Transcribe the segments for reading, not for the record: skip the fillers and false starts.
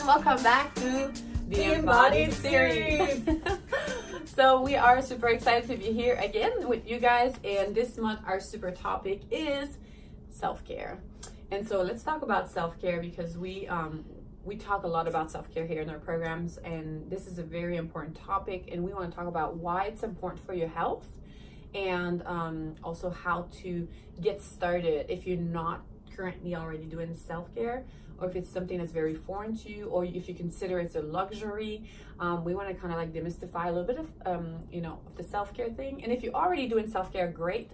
everyone, welcome back to the Embodied series. So we are super excited to be here again with you guys, and this month our super topic is self-care. And so let's talk about self-care, because we talk a lot about self-care here in our programs, and this is a very important topic, and we want to talk about why it's important for your health, and also how to get started if you're not currently already doing self-care, or if it's something that's very foreign to you, or if you consider it's a luxury. We want to kind of like demystify a little bit of of the self-care thing. And if you're already doing self-care, great,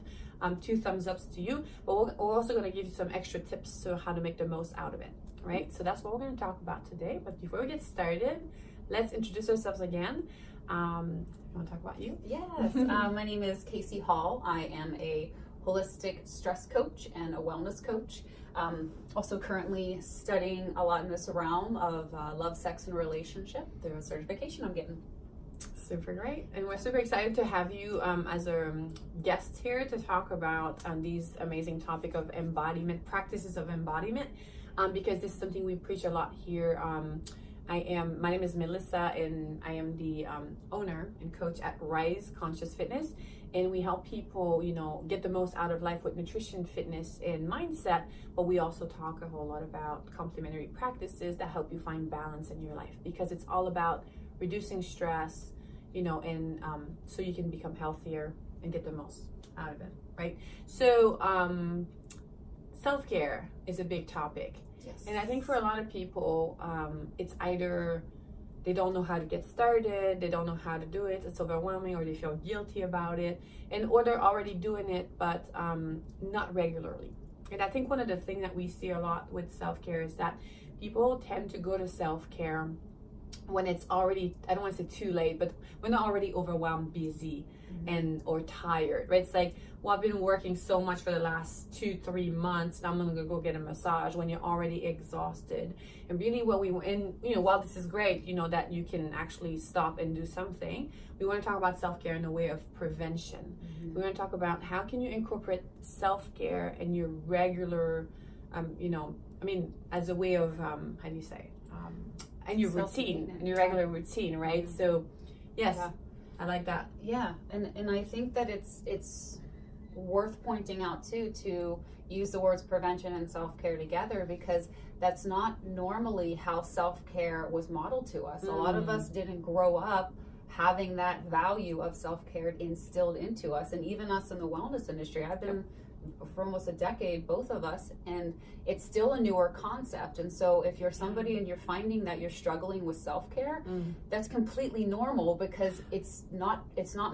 2 thumbs ups to you. But we're also going to give you some extra tips to how to make the most out of it, right? So that's what we're going to talk about today. But before we get started, let's introduce ourselves again. You want to talk about you? Yes, my name is Casey Hall. I am a holistic stress coach and a wellness coach. Also currently studying a lot in this realm of love, sex, and relationship through a certification I'm getting. Super great. And we're super excited to have you as a guest here to talk about these amazing topic of embodiment, practices of embodiment, because this is something we preach a lot here. My name is Melissa, and I am the owner and coach at RYS Conscious Fitness, and we help people, get the most out of life with nutrition, fitness, and mindset. But we also talk a whole lot about complementary practices that help you find balance in your life, because it's all about reducing stress, and so you can become healthier and get the most out of it, right? So self-care is a big topic. Yes. And I think for a lot of people, it's either they don't know how to get started, they don't know how to do it, it's overwhelming, or they feel guilty about it, or they're already doing it, but not regularly. And I think one of the things that we see a lot with self-care is that people tend to go to self-care when it's already, I don't want to say too late, but when they're already overwhelmed, busy, or tired, right? It's like, well, I've been working so much for the last 2-3 months, now I'm gonna go get a massage, when you're already exhausted. And really while this is great, that you can actually stop and do something, we want to talk about self-care in a way of prevention. We want to talk about how can you incorporate self-care in your regular, as a way of, how do you say, and your routine, and your regular routine, right? So, yes, yeah. I like that. Yeah, and I think that it's worth pointing out too to use the words prevention and self-care together, because that's not normally how self-care was modeled to us. A lot of us didn't grow up having that value of self-care instilled into us, and even us in the wellness industry. I've been for almost a decade, both of us, and it's still a newer concept. And so if you're somebody and you're finding that you're struggling with self-care, that's completely normal, because it's not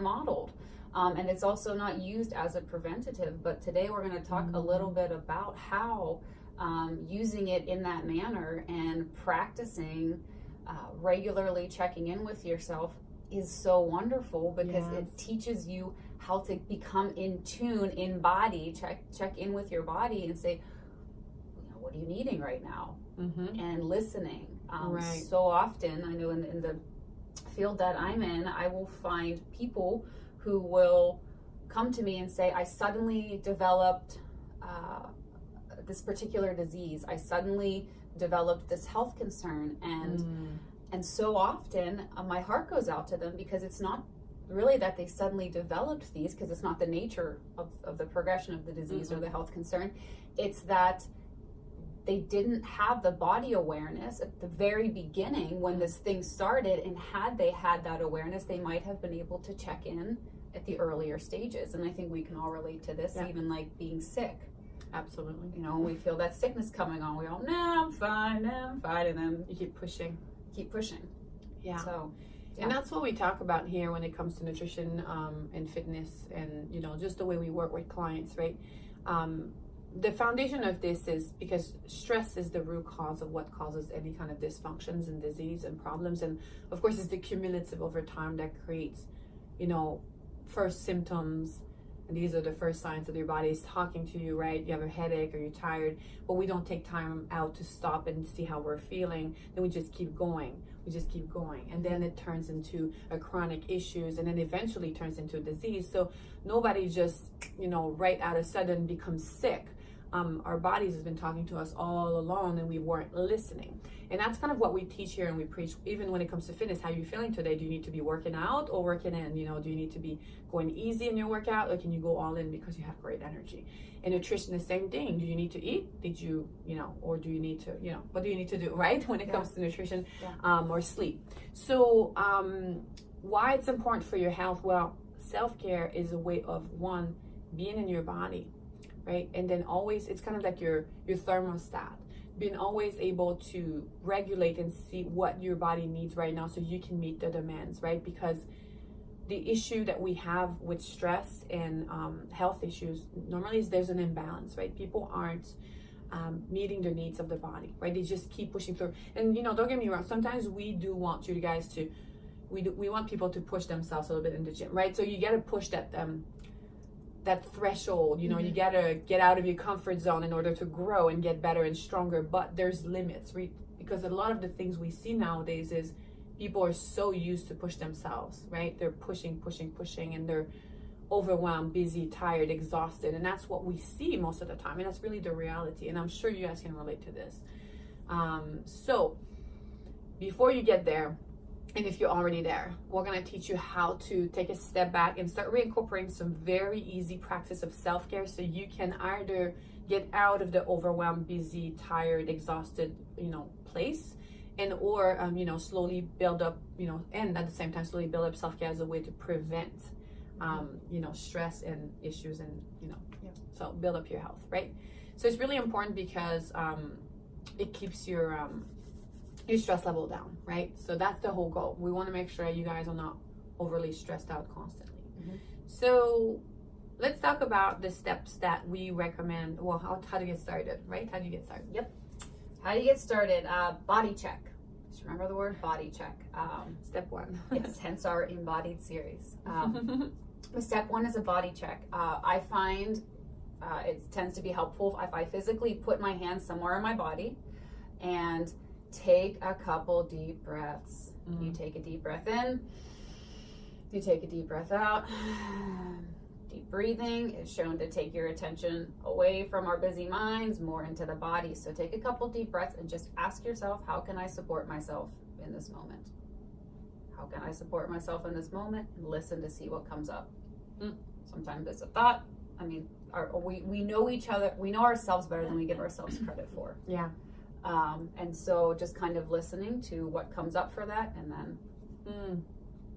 modeled, and it's also not used as a preventative. But today we're going to talk a little bit about how using it in that manner and practicing regularly checking in with yourself is so wonderful, because it teaches you how to become in tune in body, check in with your body and say, what are you needing right now? And listening. Right. So often, I know in the field that I'm in, I will find people who will come to me and say, I suddenly developed this particular disease. I suddenly developed this health concern. And so often my heart goes out to them, because it's not really that they suddenly developed these, because it's not the nature of the progression of the disease or the health concern. It's that they didn't have the body awareness at the very beginning when this thing started, and had they had that awareness, they might have been able to check in at the earlier stages. And I think we can all relate to this, even like being sick. Absolutely. We feel that sickness coming on, we all, I'm fine, and then you keep pushing. Yeah. So, and that's what we talk about here when it comes to nutrition and fitness, and just the way we work with clients, right? The foundation of this is because stress is the root cause of what causes any kind of dysfunctions and disease and problems, and of course it's the cumulative over time that creates first symptoms, and these are the first signs that your body is talking to you, right? You have a headache or you're tired, but we don't take time out to stop and see how we're feeling. Then we just keep going. And then it turns into a chronic issues, and then eventually turns into a disease. So nobody just, right out of sudden becomes sick. our bodies has been talking to us all along and we weren't listening. And that's kind of what we teach here and we preach, even when it comes to fitness. How are you feeling today? Do you need to be working out or working in? You know, do you need to be going easy in your workout, or can you go all in because you have great energy? And nutrition, the same thing. Do you need to eat? Did you, or do you need to, what do you need to do, right? When it comes to nutrition, or sleep. So why it's important for your health? Well, self-care is a way of, one, being in your body, right? And then always, it's kind of like your thermostat, being always able to regulate and see what your body needs right now so you can meet the demands, right? Because the issue that we have with stress and health issues normally is there's an imbalance, right? People aren't meeting the needs of the body, right? They just keep pushing through. And don't get me wrong, sometimes we do want you guys to, we want people to push themselves a little bit in the gym, right? So you got to push that threshold, you gotta get out of your comfort zone in order to grow and get better and stronger. But there's limits, right? Because a lot of the things we see nowadays is people are so used to push themselves, right? They're pushing, and they're overwhelmed, busy, tired, exhausted. And that's what we see most of the time. And that's really the reality. And I'm sure you guys can relate to this. So before you get there, and if you're already there, we're going to teach you how to take a step back and start reincorporating some very easy practice of self-care so you can either get out of the overwhelmed, busy, tired, exhausted, place, and or slowly build up, and at the same time slowly build up self-care as a way to prevent stress and issues, and so build up your health, right? So it's really important because it keeps your stress level down, right? So that's the whole goal. We want to make sure you guys are not overly stressed out constantly. So let's talk about the steps that we recommend. Well, how to get started, right? How do you get started? Yep. How do you get started? Body check. Just remember the word body check. Step one. Yes, hence our Embodied series. Step one is a body check. I find it tends to be helpful if I physically put my hand somewhere in my body and take a couple deep breaths. You take a deep breath in, you take a deep breath out. Deep breathing is shown to take your attention away from our busy minds, more into the body. So take a couple deep breaths and just ask yourself, how can I support myself in this moment? How can I support myself in this moment? And listen to see what comes up. Sometimes it's a thought. I mean, we know each other, we know ourselves better than we give ourselves credit for. Yeah. And so just kind of listening to what comes up for that, and then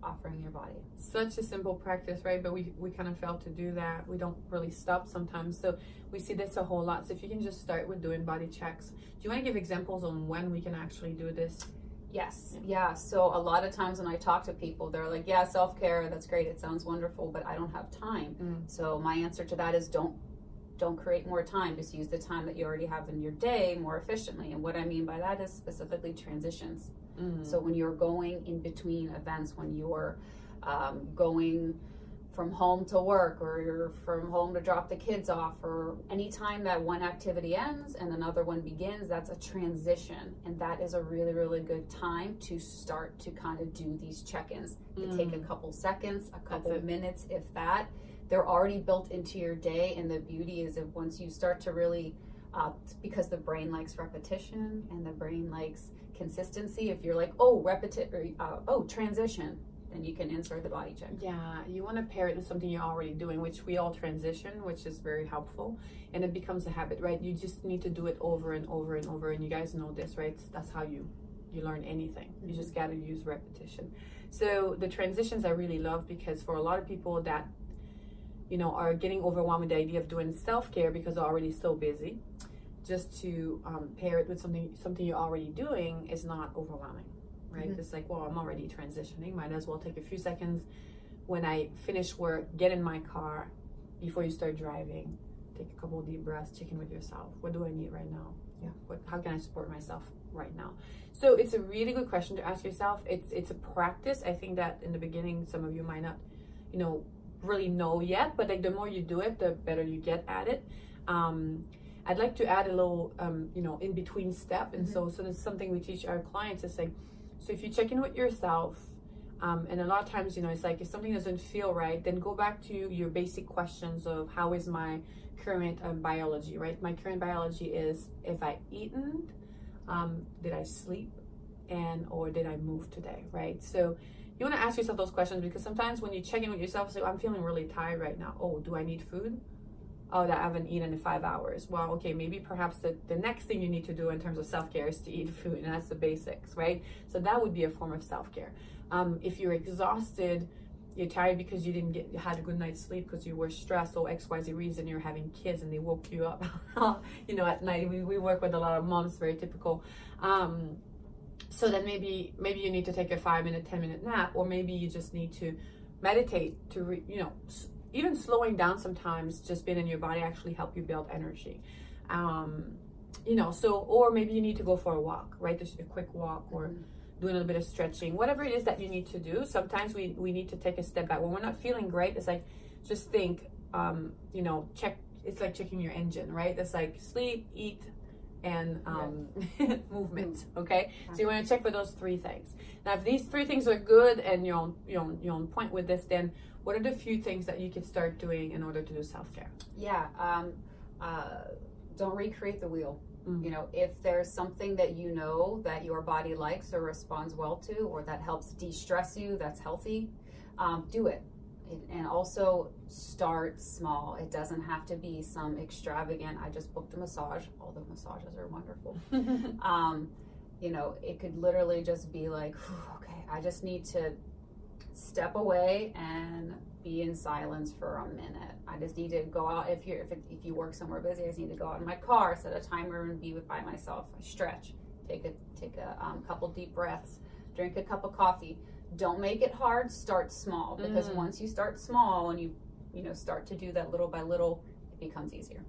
offering your body. Such a simple practice, right? But we kind of fail to do that. We don't really stop sometimes. So we see this a whole lot. So if you can just start with doing body checks. Do you want to give examples on when we can actually do this? Yes. Yeah. So a lot of times when I talk to people, they're like, yeah, self-care, that's great. It sounds wonderful, but I don't have time. So my answer to that is don't create more time. Just use the time that you already have in your day more efficiently. And what I mean by that is specifically transitions. So when you're going in between events, when you're going from home to work, or you're from home to drop the kids off, or anytime that one activity ends and another one begins, that's a transition. And that is a really, really good time to start to kind of do these check-ins. It take a couple seconds, a couple minutes, if that. They're already built into your day, and the beauty is that once you start to really, because the brain likes repetition and the brain likes consistency. If you're like, transition, then you can insert the body check. Yeah, you want to pair it with something you're already doing, which we all transition, which is very helpful, and it becomes a habit, right? You just need to do it over and over and over, and you guys know this, right? That's how you learn anything. You just got to use repetition. So the transitions I really love, because for a lot of people that are getting overwhelmed with the idea of doing self-care because they're already so busy, just to pair it with something you're already doing is not overwhelming, right? It's like, well, I'm already transitioning. Might as well take a few seconds when I finish work, get in my car before you start driving, take a couple of deep breaths, check in with yourself. What do I need right now? How can I support myself right now? So it's a really good question to ask yourself. It's a practice. I think that in the beginning, some of you might not, really know yet, but like the more you do it, the better you get at it. I'd like to add a little, in between step. And so that's something we teach our clients. It's like, so if you check in with yourself, And a lot of times, you know, it's like if something doesn't feel right, then go back to your basic questions of how is my current biology, right? My current biology is, if I eaten, did I sleep, and or did I move today, right? So you want to ask yourself those questions, because sometimes when you check in with yourself, say, I'm feeling really tired right now. Oh, do I need food? Oh, that I haven't eaten in 5 hours. Well, okay, maybe perhaps the next thing you need to do in terms of self-care is to eat food, and that's the basics, right? So that would be a form of self-care. If you're exhausted, you're tired because you had a good night's sleep because you were stressed or XYZ reason, you're having kids and they woke you up, you know, at night. We work with a lot of moms, very typical. So then maybe you need to take a 5-minute, 10-minute nap, or maybe you just need to meditate to, you know, even slowing down sometimes, just being in your body actually help you build energy. You know, so, or maybe you need to go for a walk, right? Just a quick walk, or do a little bit of stretching, whatever it is that you need to do. Sometimes we need to take a step back. When we're not feeling great, it's like, just think, you know, it's like checking your engine, right? It's like sleep, eat, and movement. Okay, so you want to check for those 3 things. Now, if these 3 things are good and you're on point with this, then what are the few things that you could start doing in order to do self-care? Don't recreate the wheel. You know, if there's something that you know that your body likes or responds well to, or that helps de-stress you, that's healthy, do it. And also start small. It doesn't have to be some extravagant, I just booked a massage, although massages are wonderful. You know, it could literally just be like, okay, I just need to step away and be in silence for a minute. I just need to go out. If you work somewhere busy, I just need to go out in my car, set a timer, and be by myself. I stretch, take a couple deep breaths, drink a cup of coffee. Don't make it hard. Start small, because once you start small and you know start to do that little by little, it becomes easier.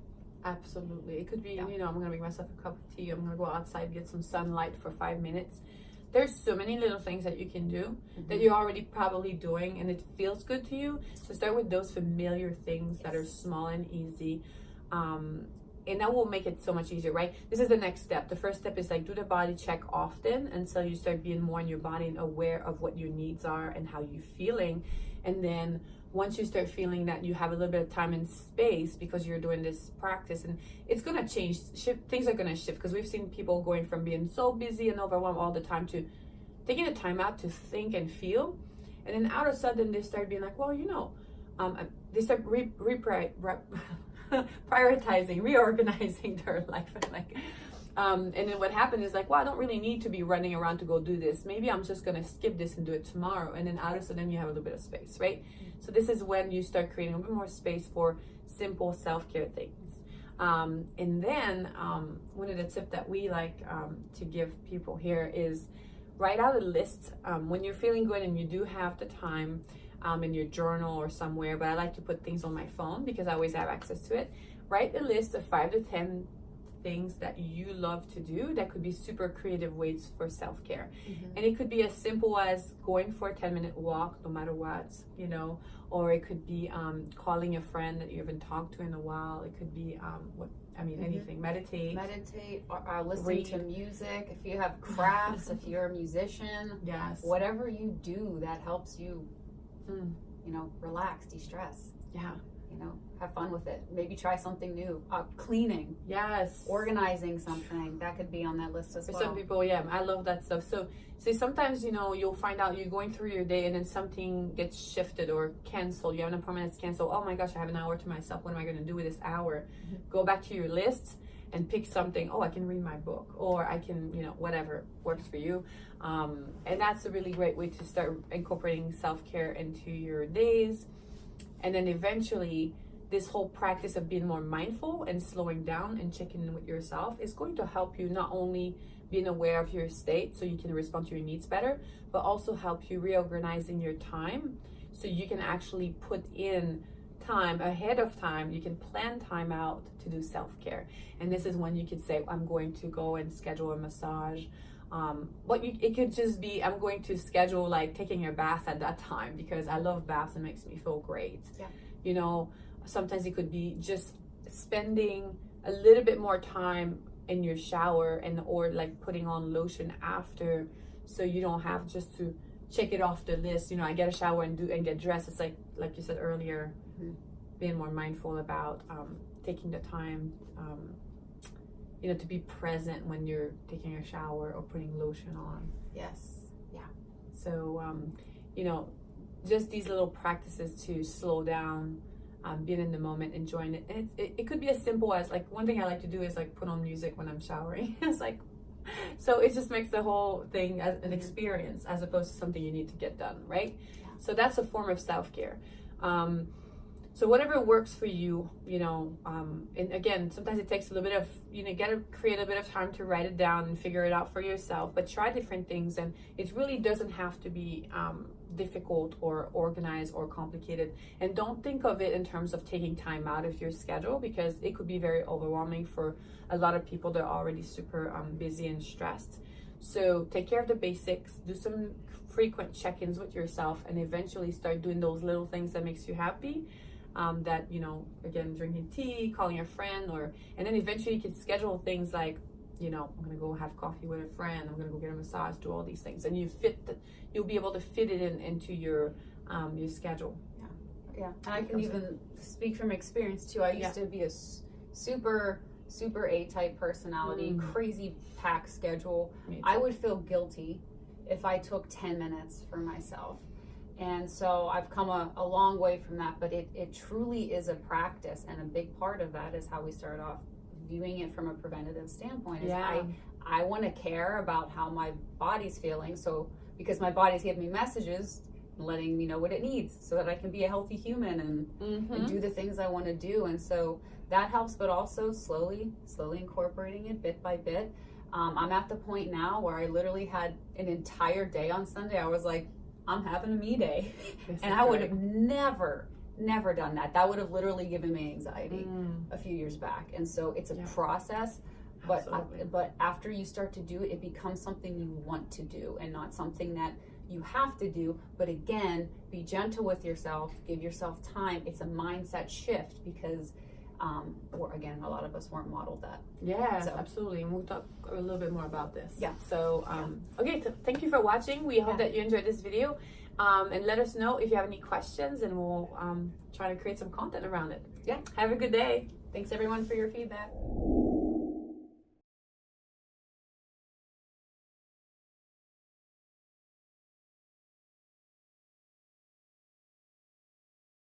Absolutely. It could be, you know, I'm gonna make myself a cup of tea. I'm gonna go outside, get some sunlight for 5 minutes. There's so many little things that you can do that you're already probably doing, and it feels good to you. So start with those familiar things that are small and easy. And that will make it so much easier, right? This is the next step. The first step is like do the body check often until you start being more in your body and aware of what your needs are and how you're feeling. And then once you start feeling that you have a little bit of time and space because you're doing this practice, and it's going to change, things are going to shift, because we've seen people going from being so busy and overwhelmed all the time to taking the time out to think and feel. And then out of sudden they start being like, well, you know, they start prioritizing, reorganizing their life. And then what happened is like, well, I don't really need to be running around to go do this. Maybe I'm just going to skip this and do it tomorrow. And then out of sudden you have a little bit of space, right? So this is when you start creating a bit more space for simple self-care things. And then one of the tips that we like to give people here is write out a list when you're feeling good and you do have the time, in your journal or somewhere, but I like to put things on my phone because I always have access to it. Write a list of 5 to 10 things that you love to do that could be super creative ways for self-care. And it could be as simple as going for a 10-minute walk no matter what, you know, or it could be calling a friend that you haven't talked to in a while. It could be anything. Meditate, or listen to music. If you have crafts, if you're a musician, whatever you do that helps you you know, relax, de-stress. You know, have fun with it. Maybe try something new. Cleaning. Organizing something. That could be on that list as well. For some people, I love that stuff. So sometimes, you know, you'll find out you're going through your day and then something gets shifted or canceled. You have an appointment that's canceled. Oh my gosh, I have an hour to myself. What am I going to do with this hour? Go back to your list and pick something. Oh, I can read my book, or I can, you know, whatever works for you. And that's a really great way to start incorporating self-care into your days. And then eventually this whole practice of being more mindful and slowing down and checking in with yourself is going to help you not only being aware of your state so you can respond to your needs better, but also help you reorganizing your time so you can actually put in time ahead of time. You can plan time out to do self-care. And this is when you could say, I'm going to go and schedule a massage. It could just be, I'm going to schedule like taking a bath at that time because I love baths and it makes me feel great. You know, sometimes it could be just spending a little bit more time in your shower or like putting on lotion after, so you don't have just to check it off the list. I get a shower and get dressed. It's like you said earlier, being more mindful about taking the time, to be present when you're taking a shower or putting lotion on. Yes. Yeah. So, just these little practices to slow down, being in the moment, enjoying it. And it could be as simple as, like, one thing I like to do is like put on music when I'm showering. It's like, so it just makes the whole thing as an experience as opposed to something you need to get done, right? Yeah. So that's a form of self-care. So whatever works for you, and again, sometimes it takes a little bit of, you got to create a bit of time to write it down and figure it out for yourself, but try different things. And it really doesn't have to be difficult or organized or complicated. And don't think of it in terms of taking time out of your schedule, because it could be very overwhelming for a lot of people that are already super busy and stressed. So take care of the basics, do some frequent check-ins with yourself, and eventually start doing those little things that makes you happy. That, again, drinking tea, calling a friend, and then eventually you can schedule things like, I'm going to go have coffee with a friend, I'm going to go get a massage, do all these things. And you'll be able to fit it into your schedule. Yeah. And I can even speak from experience too. I used to be a super A-type personality, crazy packed schedule. I would feel guilty if I took 10 minutes for myself. And so I've come a long way from that, but it truly is a practice, and a big part of that is how we start off viewing it from a preventative standpoint. Is I want to care about how my body's feeling, so because my body's giving me messages, letting me know what it needs, so that I can be a healthy human and do the things I want to do. And so that helps, but also slowly incorporating it bit by bit. I'm at the point now where I literally had an entire day on Sunday. I was like, I'm having a me day. And I would have never done that. That would have literally given me anxiety a few years back. And so it's a process, but after you start to do it, it becomes something you want to do and not something that you have to do. But again, be gentle with yourself, give yourself time. It's a mindset shift, because again, a lot of us weren't modeled that. Yes, absolutely. And we'll talk a little bit more about this. Yeah. So, okay, so thank you for watching. We hope that you enjoyed this video. And let us know if you have any questions, and we'll try to create some content around it. Yeah. Have a good day. Thanks everyone for your feedback.